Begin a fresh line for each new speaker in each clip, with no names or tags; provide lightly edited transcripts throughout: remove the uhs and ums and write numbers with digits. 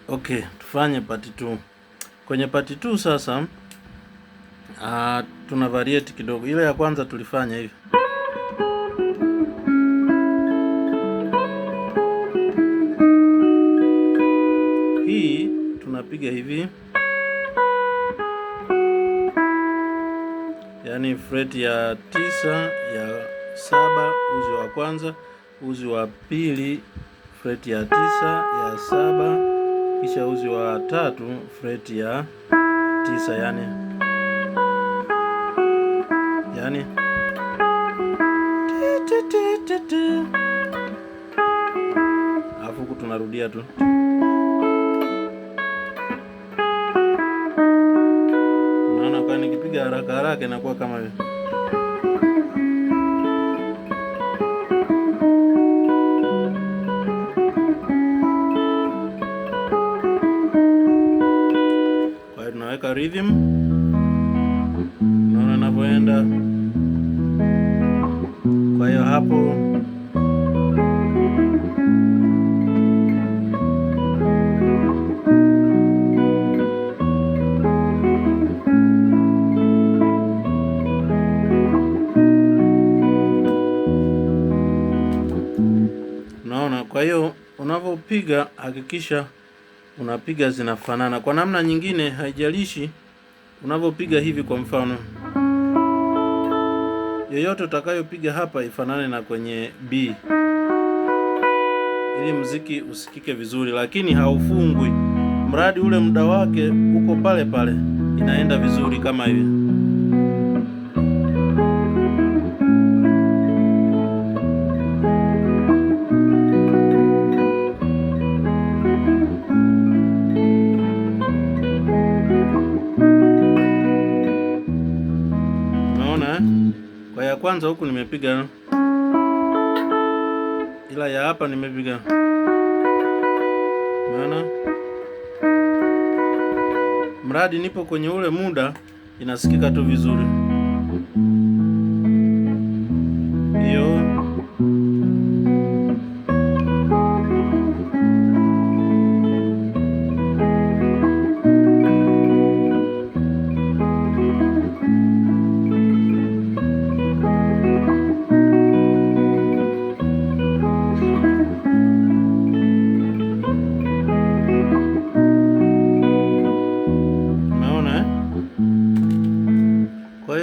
Okay, tufanye part 2. Kwenye part 2 sasa tuna variate kidogo. Ile ya kwanza tulifanya hivi. Hii tunapiga hivi. Yaani fret ya 9 ya 7 uzi wa kwanza, uzi wa pili fret ya 9 ya 7, kisha uzi wa tatu fret ya 9, yani alafu huku tunarudia tu. Unaona, kwa nikipiga haraka haraka inakuwa kama hivi. Kwa hiyo tunaweka rhythm. Unaona ninavyoenda. Kwa hiyo hapo unaona. Kwa hiyo unavyopiga hakikisha unapiga zinafanana. Kwa namna nyingine haijalishi unavyopiga hivi, kwa mfano yoyote utakayopiga hapa ifanane na kwenye B ili muziki usikike vizuri, lakini haufungwi, mradi ule muda wake uko pale pale, inaenda vizuri kama hivi. Unaona? Kwa ya kwanza huku nimepiga, ila ya hapa nimepiga. Unaona? Mradi nipo kwenye ule muda inasikika tu vizuri. Hiyo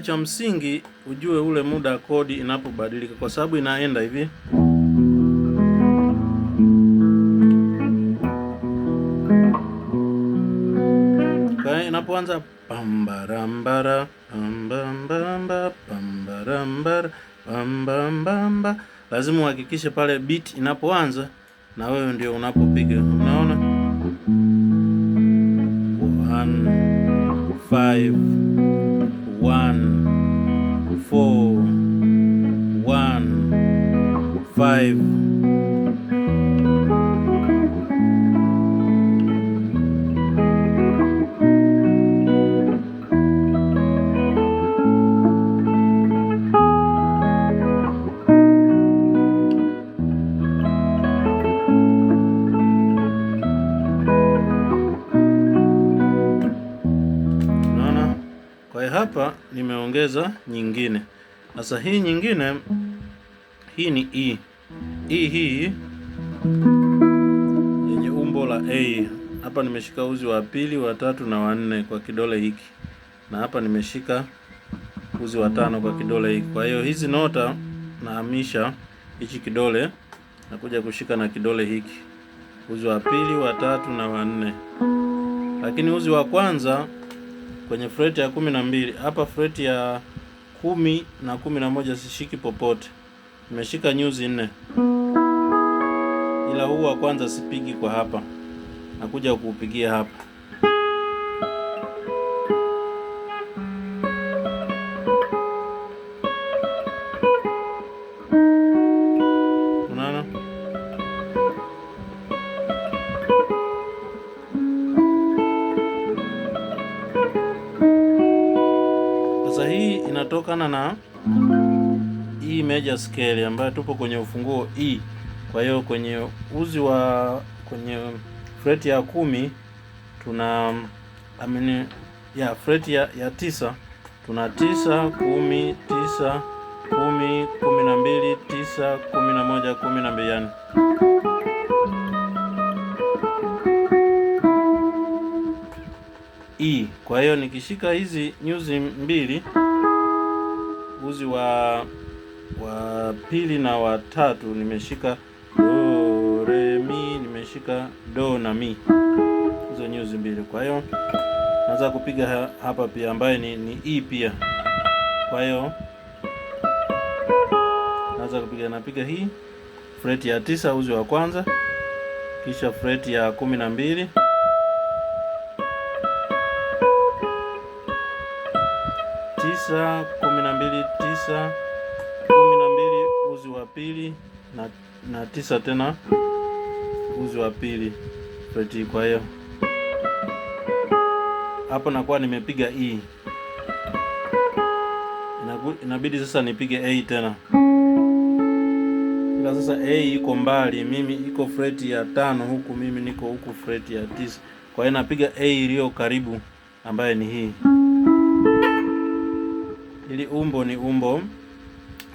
cha msingi ujue ule muda kodi inapobadilika, kwa sababu inaenda hivi. Kwa hiyo inapoanza pambarambara pambambamba pambarambara pambambamba, lazima uhakikishe pale beat inapoanza na wewe ndio unapopiga. Unaona? 1 5 1 4 1 5. Hapa nimeongeza nyingine. Sasa hii nyingine, hii ni E. Hii yenye umbo la A. Hapa nimeshika uzi wa pili, wa tatu na wa nne kwa kidole hiki, na hapa nimeshika uzi wa tano kwa kidole hiki. Kwa hiyo hizi nota nahamisha hichi kidole na kuja kushika na kidole hiki, uzi wa pili, wa tatu na wa nne. Lakini uzi wa kwanza kwenye fret ya 12, hapa fret ya 10 na 11 sishiki popote, nimeshika nyuzi 4, ila huu wa kwanza sipigi kwa hapa, nakuja kuupigia hapa. Unaona? Sasa hii inatokana na hii major scale ambayo tupo kwenye ufunguo E. Kwa hiyo kwenye uzi wa kwenye freti ya 10 tuna freti ya 9 tuna 9, 10, 9, 10, 12, 9, 11, 12 yani. E. Kwa hiyo nikishika hizi nyuzi mbili, uzi wa pili na wa tatu, nimeshika do, re, mi, nimeshika do na mi, hizo nyuzi mbili. Kwa hiyo naweza kupiga hapa pia, ambaye ni E pia. Kwa hiyo naweza kupiga, napiga hii freti ya 9 uzi wa kwanza, kisha freti ya 12, tisa, 12, 9, 12 uzi wa pili na 9 tena uzi wa pili freti. Kwa hiyo hapo nakuwa nimepiga E. Inabidi sasa nipige A tena, ila sasa A iko mbali, mimi iko freti ya 5 huku, mimi niko huku freti ya 9. Kwa hiyo napiga A iliyo karibu, ambaye ni hii. Ili umbo ni umbo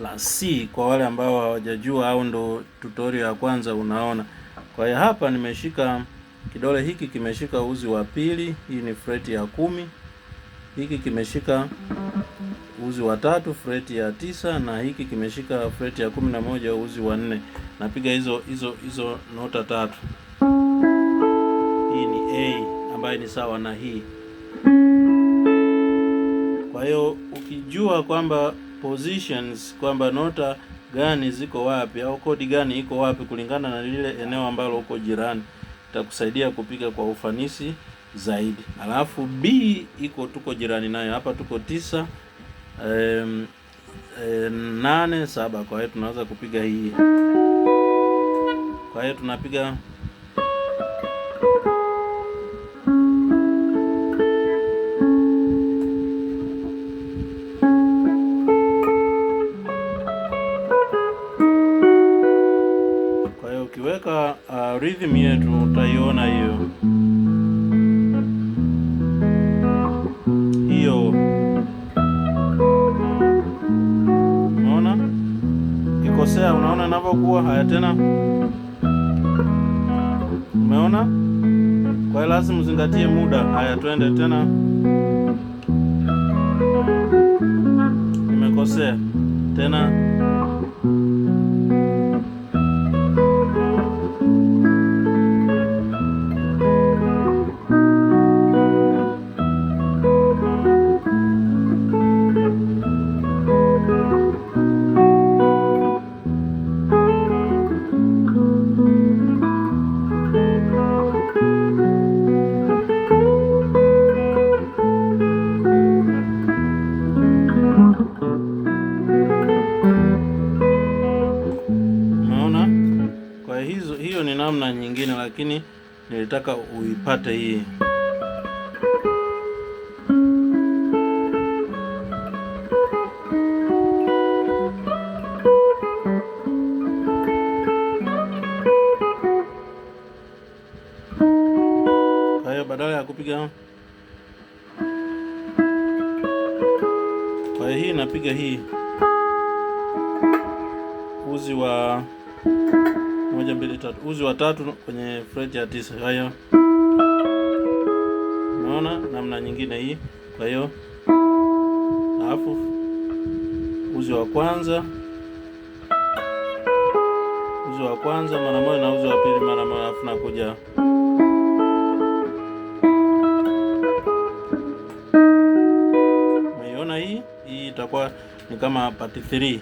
la C kwa wale ambao hawajajua au ndo tutorial ya kwanza unaona. Kwa hiyo hapa nimeshika kidole hiki kimeshika uzi wa pili, hii ni freti ya 10. Hiki kimeshika uzi wa tatu, freti ya 9, na hiki kimeshika freti ya 11, uzi wa 4. Napiga hizo nota tatu. Hii ni A ambayo ni sawa na hii. Kwa hiyo ukijua kwamba positions, kwamba nota gani ziko wapi au kodi gani iko wapi kulingana na lile eneo ambalo uko jirani, itakusaidia kupiga kwa ufanisi zaidi. Alafu B tuko jirani nayo hapa, tuko 9, 8, 7. Kwa hiyo tunaweza kupiga hii. Kwa hiyo tunapiga ukiweka rhythm yetu utaiona hiyo. Unaona? Ukikosea unaona ninavyokuwa haya tena. Umeona? Kwa hiyo lazima uzingatie muda. Haya, twende tena. Nimekosea. Tena. Hiyo ni namna nyingine, lakini nilitaka uipate hii. Kwa hiyo badala ya kupiga, kwa hiyo hii napiga hii uzi wa 1, 2, 3, uzi wa 3 kwenye freti ya 9. Kwa hiyo unaona namna nyingine hii. Kwa hiyo alafu uzi wa kwanza mara moja na uzi wa pili mara moja, alafu nakuja umeiona hii itakuwa ni kama part 3.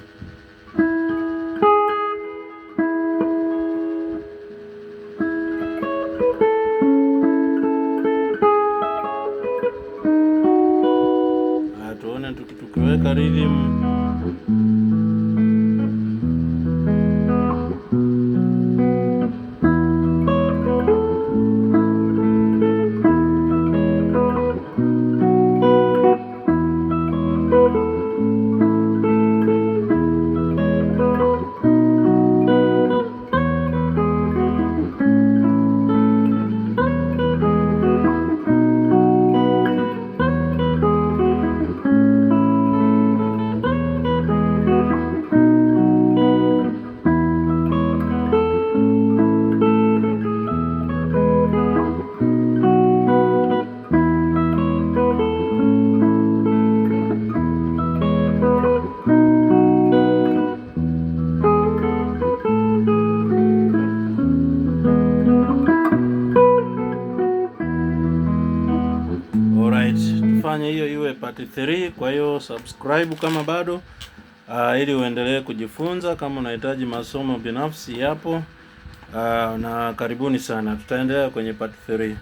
Tukiweka rhythm part 3. Kwa hiyo subscribe kama bado, ili uendelee kujifunza. Kama unahitaji masomo binafsi yapo, na karibuni sana, tutaendelea kwenye part 3.